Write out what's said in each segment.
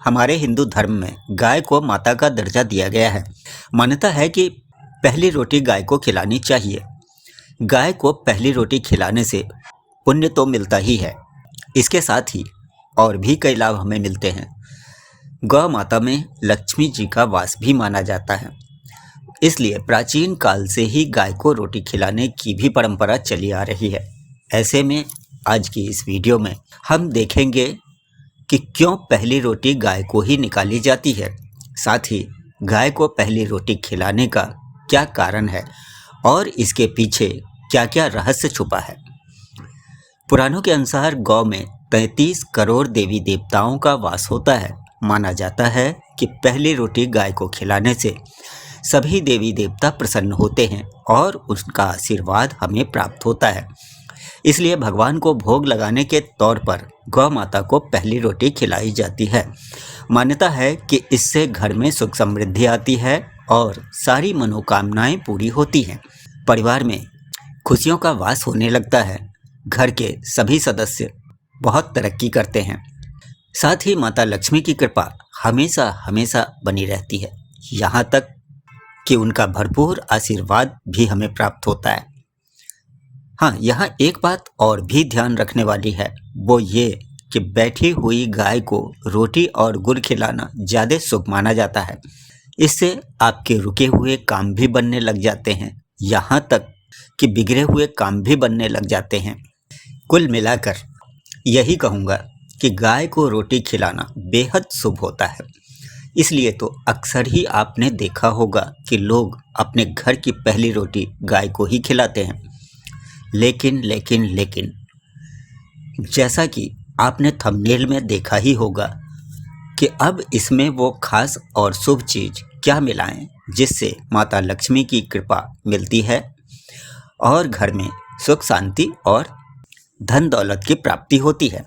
हमारे हिंदू धर्म में गाय को माता का दर्जा दिया गया है। मान्यता है कि पहली रोटी गाय को खिलानी चाहिए। गाय को पहली रोटी खिलाने से पुण्य तो मिलता ही है, इसके साथ ही और भी कई लाभ हमें मिलते हैं। गौ माता में लक्ष्मी जी का वास भी माना जाता है, इसलिए प्राचीन काल से ही गाय को रोटी खिलाने की भी परंपरा चली आ रही है। ऐसे में आज की इस वीडियो में हम देखेंगे कि क्यों पहली रोटी गाय को ही निकाली जाती है, साथ ही गाय को पहली रोटी खिलाने का क्या कारण है और इसके पीछे क्या क्या रहस्य छुपा है। पुराणों के अनुसार गौ में 33 करोड़ देवी देवताओं का वास होता है। माना जाता है कि पहली रोटी गाय को खिलाने से सभी देवी देवता प्रसन्न होते हैं और उसका आशीर्वाद हमें प्राप्त होता है। इसलिए भगवान को भोग लगाने के तौर पर गौ माता को पहली रोटी खिलाई जाती है। मान्यता है कि इससे घर में सुख समृद्धि आती है और सारी मनोकामनाएं पूरी होती हैं। परिवार में खुशियों का वास होने लगता है। घर के सभी सदस्य बहुत तरक्की करते हैं। साथ ही माता लक्ष्मी की कृपा हमेशा हमेशा बनी रहती है, यहाँ तक कि उनका भरपूर आशीर्वाद भी हमें प्राप्त होता है। हाँ, यहाँ एक बात और भी ध्यान रखने वाली है, वो ये कि बैठी हुई गाय को रोटी और गुड़ खिलाना ज़्यादा शुभ माना जाता है। इससे आपके रुके हुए काम भी बनने लग जाते हैं, यहाँ तक कि बिगड़े हुए काम भी बनने लग जाते हैं। कुल मिलाकर यही कहूँगा कि गाय को रोटी खिलाना बेहद शुभ होता है। इसलिए तो अक्सर ही आपने देखा होगा कि लोग अपने घर की पहली रोटी गाय को ही खिलाते हैं। लेकिन जैसा कि आपने थंबनेल में देखा ही होगा कि अब इसमें वो खास और शुभ चीज़ क्या मिलाएं जिससे माता लक्ष्मी की कृपा मिलती है और घर में सुख शांति और धन दौलत की प्राप्ति होती है।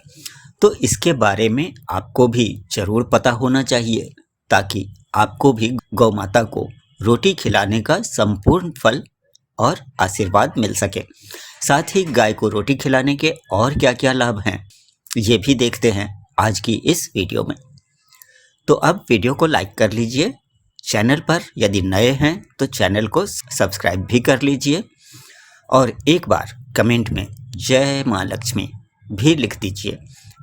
तो इसके बारे में आपको भी ज़रूर पता होना चाहिए, ताकि आपको भी गौ माता को रोटी खिलाने का संपूर्ण फल और आशीर्वाद मिल सके। साथ ही गाय को रोटी खिलाने के और क्या क्या लाभ हैं, ये भी देखते हैं आज की इस वीडियो में। तो अब वीडियो को लाइक कर लीजिए। चैनल पर यदि नए हैं तो चैनल को सब्सक्राइब भी कर लीजिए और एक बार कमेंट में जय माँ लक्ष्मी भी लिख दीजिए,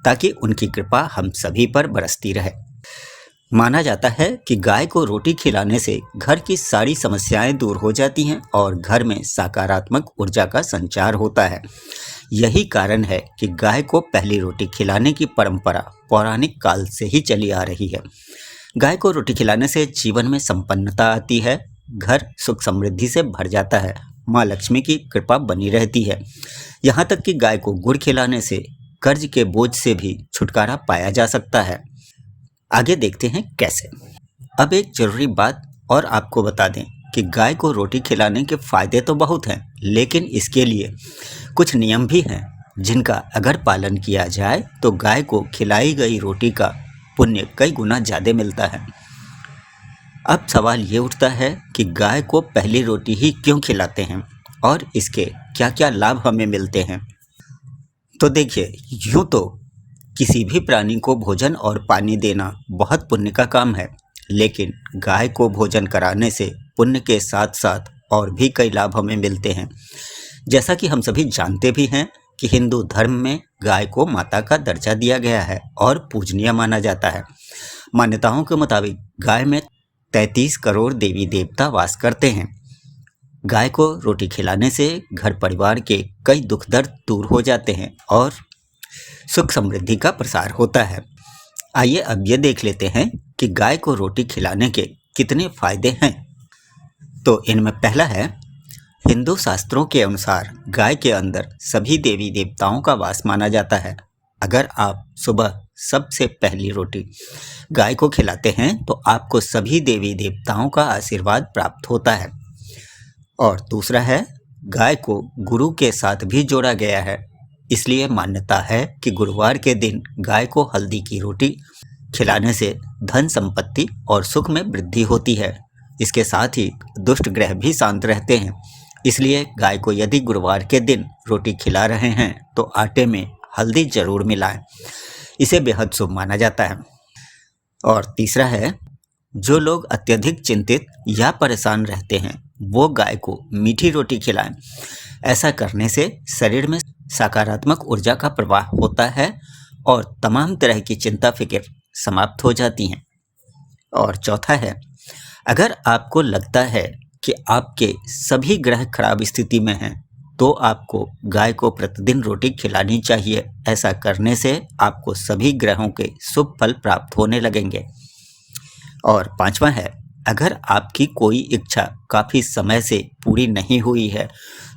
ताकि उनकी कृपा हम सभी पर बरसती रहे। माना जाता है कि गाय को रोटी खिलाने से घर की सारी समस्याएं दूर हो जाती हैं और घर में सकारात्मक ऊर्जा का संचार होता है। यही कारण है कि गाय को पहली रोटी खिलाने की परंपरा पौराणिक काल से ही चली आ रही है। गाय को रोटी खिलाने से जीवन में संपन्नता आती है, घर सुख समृद्धि से भर जाता है, माँ लक्ष्मी की कृपा बनी रहती है। यहाँ तक कि गाय को गुड़ खिलाने से कर्ज के बोझ से भी छुटकारा पाया जा सकता है। आगे देखते हैं कैसे। अब एक जरूरी बात और आपको बता दें कि गाय को रोटी खिलाने के फायदे तो बहुत हैं, लेकिन इसके लिए कुछ नियम भी हैं जिनका अगर पालन किया जाए तो गाय को खिलाई गई रोटी का पुण्य कई गुना ज़्यादा मिलता है। अब सवाल ये उठता है कि गाय को पहली रोटी ही क्यों खिलाते हैं और इसके क्या क्या लाभ हमें मिलते हैं। तो देखिए, यूँ तो किसी भी प्राणी को भोजन और पानी देना बहुत पुण्य का काम है, लेकिन गाय को भोजन कराने से पुण्य के साथ साथ और भी कई लाभ हमें मिलते हैं। जैसा कि हम सभी जानते भी हैं कि हिंदू धर्म में गाय को माता का दर्जा दिया गया है और पूजनीय माना जाता है। मान्यताओं के मुताबिक गाय में 33 करोड़ देवी देवता वास करते हैं। गाय को रोटी खिलाने से घर परिवार के कई दुख दर्द दूर हो जाते हैं और सुख समृद्धि का प्रसार होता है। आइए अब ये देख लेते हैं कि गाय को रोटी खिलाने के कितने फायदे हैं। तो इनमें पहला है, हिंदू शास्त्रों के अनुसार गाय के अंदर सभी देवी देवताओं का वास माना जाता है। अगर आप सुबह सबसे पहली रोटी गाय को खिलाते हैं तो आपको सभी देवी देवताओं का आशीर्वाद प्राप्त होता है। और दूसरा है, गाय को गुरु के साथ भी जोड़ा गया है, इसलिए मान्यता है कि गुरुवार के दिन गाय को हल्दी की रोटी खिलाने से धन संपत्ति और सुख में वृद्धि होती है। इसके साथ ही दुष्ट ग्रह भी शांत रहते हैं। इसलिए गाय को यदि गुरुवार के दिन रोटी खिला रहे हैं तो आटे में हल्दी जरूर मिलाएं, इसे बेहद शुभ माना जाता है। और तीसरा है, जो लोग अत्यधिक चिंतित या परेशान रहते हैं वो गाय को मीठी रोटी खिलाएं। ऐसा करने से शरीर में सकारात्मक ऊर्जा का प्रवाह होता है और तमाम तरह की चिंता फिक्र समाप्त हो जाती हैं। और चौथा है, अगर आपको लगता है कि आपके सभी ग्रह खराब स्थिति में हैं तो आपको गाय को प्रतिदिन रोटी खिलानी चाहिए। ऐसा करने से आपको सभी ग्रहों के शुभ फल प्राप्त होने लगेंगे। और पांचवा है, अगर आपकी कोई इच्छा काफ़ी समय से पूरी नहीं हुई है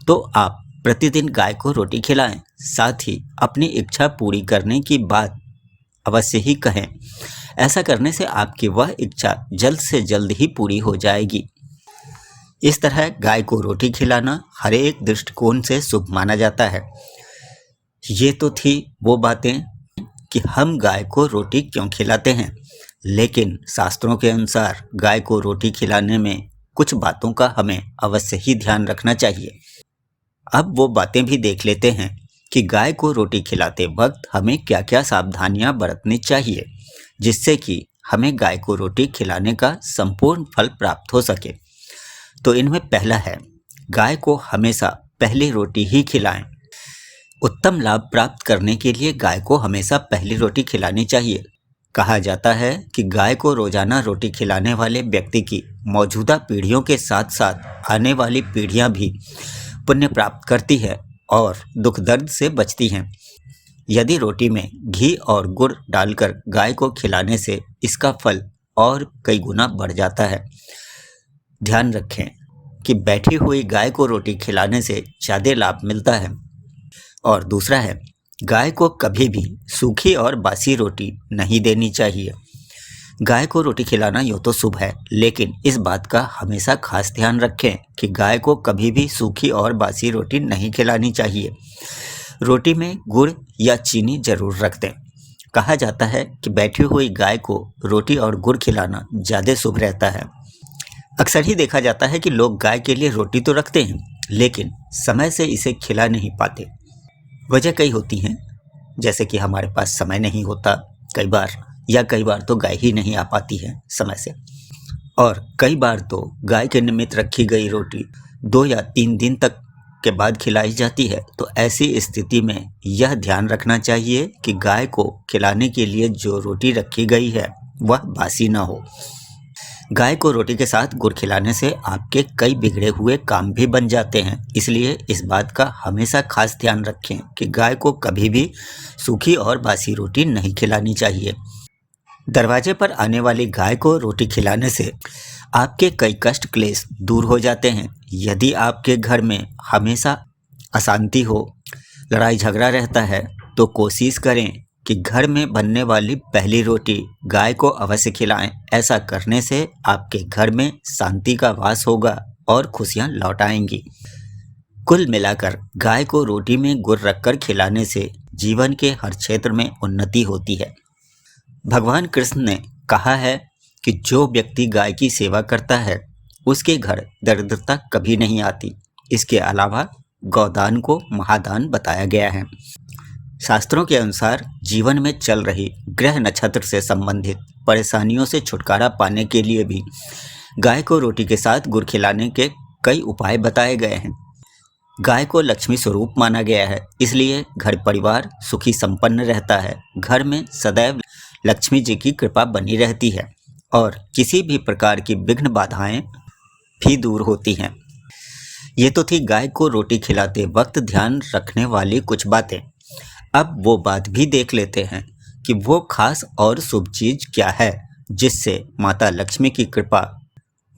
तो आप प्रतिदिन गाय को रोटी खिलाएं। साथ ही अपनी इच्छा पूरी करने की बात अवश्य ही कहें। ऐसा करने से आपकी वह इच्छा जल्द से जल्द ही पूरी हो जाएगी। इस तरह गाय को रोटी खिलाना हर एक दृष्टिकोण से शुभ माना जाता है। ये तो थी वो बातें कि हम गाय को रोटी क्यों खिलाते हैं, लेकिन शास्त्रों के अनुसार गाय को रोटी खिलाने में कुछ बातों का हमें अवश्य ही ध्यान रखना चाहिए। अब वो बातें भी देख लेते हैं कि गाय को रोटी खिलाते वक्त हमें क्या क्या सावधानियां बरतनी चाहिए, जिससे कि हमें गाय को रोटी खिलाने का संपूर्ण फल प्राप्त हो सके। तो इनमें पहला है, गाय को हमेशा पहली रोटी ही खिलाएं। उत्तम लाभ प्राप्त करने के लिए गाय को हमेशा पहली रोटी खिलानी चाहिए। कहा जाता है कि गाय को रोजाना रोटी खिलाने वाले व्यक्ति की मौजूदा पीढ़ियों के साथ साथ आने वाली पीढ़ियां भी पुण्य प्राप्त करती है और दुख दर्द से बचती हैं। यदि रोटी में घी और गुड़ डालकर गाय को खिलाने से इसका फल और कई गुना बढ़ जाता है। ध्यान रखें कि बैठी हुई गाय को रोटी खिलाने से ज़्यादा लाभ मिलता है। और दूसरा है, गाय को कभी भी सूखी और बासी रोटी नहीं देनी चाहिए। गाय को रोटी खिलाना यूँ तो शुभ है, लेकिन इस बात का हमेशा खास ध्यान रखें कि गाय को कभी भी सूखी और बासी रोटी नहीं खिलानी चाहिए। रोटी में गुड़ या चीनी जरूर रख दें। कहा जाता है कि बैठी हुई गाय को रोटी और गुड़ खिलाना ज़्यादा शुभ रहता है। अक्सर ही देखा जाता है कि लोग गाय के लिए रोटी तो रखते हैं, लेकिन समय से इसे खिला नहीं पाते। वजह कई होती हैं, जैसे कि हमारे पास समय नहीं होता कई बार तो गाय ही नहीं आ पाती है समय से, और कई बार तो गाय के निमित्त रखी गई रोटी 2 या 3 दिन तक के बाद खिलाई जाती है। तो ऐसी स्थिति में यह ध्यान रखना चाहिए कि गाय को खिलाने के लिए जो रोटी रखी गई है वह बासी ना हो। गाय को रोटी के साथ गुड़ खिलाने से आपके कई बिगड़े हुए काम भी बन जाते हैं। इसलिए इस बात का हमेशा खास ध्यान रखें कि गाय को कभी भी सूखी और बासी रोटी नहीं खिलानी चाहिए। दरवाजे पर आने वाली गाय को रोटी खिलाने से आपके कई कष्ट क्लेश दूर हो जाते हैं। यदि आपके घर में हमेशा अशांति हो, लड़ाई झगड़ा रहता है, तो कोशिश करें कि घर में बनने वाली पहली रोटी गाय को अवश्य खिलाएं। ऐसा करने से आपके घर में शांति का वास होगा और खुशियां लौट आएंगी। कुल मिलाकर गाय को रोटी में गुड़ रखकर खिलाने से जीवन के हर क्षेत्र में उन्नति होती है। भगवान कृष्ण ने कहा है कि जो व्यक्ति गाय की सेवा करता है उसके घर दरिद्रता कभी नहीं आती। इसके अलावा गौदान को महादान बताया गया है। शास्त्रों के अनुसार जीवन में चल रही ग्रह नक्षत्र से संबंधित परेशानियों से छुटकारा पाने के लिए भी गाय को रोटी के साथ गुड़ खिलाने के कई उपाय बताए गए हैं। गाय को लक्ष्मी स्वरूप माना गया है, इसलिए घर परिवार सुखी संपन्न रहता है। घर में सदैव लक्ष्मी जी की कृपा बनी रहती है और किसी भी प्रकार की विघ्न बाधाएं भी दूर होती हैं। ये तो थी गाय को रोटी खिलाते वक्त ध्यान रखने वाली कुछ बातें। अब वो बात भी देख लेते हैं कि वो खास और शुभ चीज क्या है जिससे माता लक्ष्मी की कृपा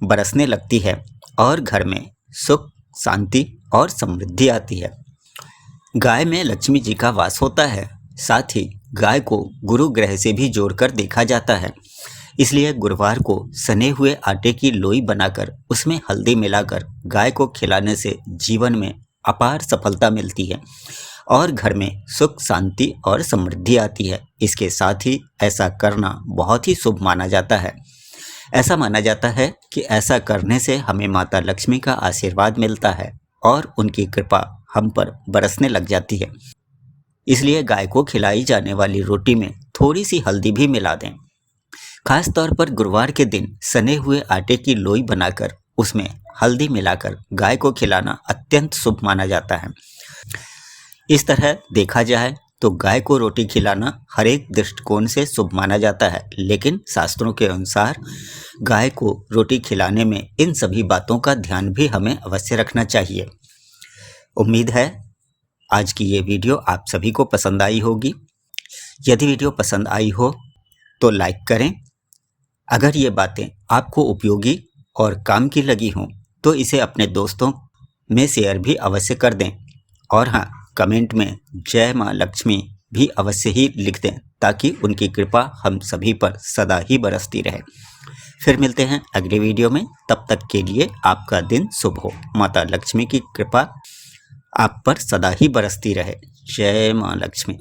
बरसने लगती है और घर में सुख, शांति और समृद्धि आती है। गाय में लक्ष्मी जी का वास होता है। साथ ही गाय को गुरु ग्रह से भी जोड़कर देखा जाता है। इसलिए गुरुवार को सने हुए आटे की लोई बनाकर उसमें हल्दी मिलाकर गाय को खिलाने से जीवन में अपार सफलता मिलती है और घर में सुख, शांति और समृद्धि आती है। इसके साथ ही ऐसा करना बहुत ही शुभ माना जाता है। ऐसा माना जाता है कि ऐसा करने से हमें माता लक्ष्मी का आशीर्वाद मिलता है और उनकी कृपा हम पर बरसने लग जाती है। इसलिए गाय को खिलाई जाने वाली रोटी में थोड़ी सी हल्दी भी मिला दें। खास तौर पर गुरुवार के दिन सने हुए आटे की लोई बनाकर उसमें हल्दी मिलाकर गाय को खिलाना अत्यंत शुभ माना जाता है। इस तरह देखा जाए तो गाय को रोटी खिलाना हर एक दृष्टिकोण से शुभ माना जाता है, लेकिन शास्त्रों के अनुसार गाय को रोटी खिलाने में इन सभी बातों का ध्यान भी हमें अवश्य रखना चाहिए। उम्मीद है आज की ये वीडियो आप सभी को पसंद आई होगी। यदि वीडियो पसंद आई हो तो लाइक करें। अगर ये बातें आपको उपयोगी और काम की लगी हों तो इसे अपने दोस्तों में शेयर भी अवश्य कर दें। और हाँ, कमेंट में जय माँ लक्ष्मी भी अवश्य ही लिख दें ताकि उनकी कृपा हम सभी पर सदा ही बरसती रहे। फिर मिलते हैं अगले वीडियो में। तब तक के लिए आपका दिन शुभ हो। माता लक्ष्मी की कृपा आप पर सदा ही बरसती रहे। जय माँ लक्ष्मी।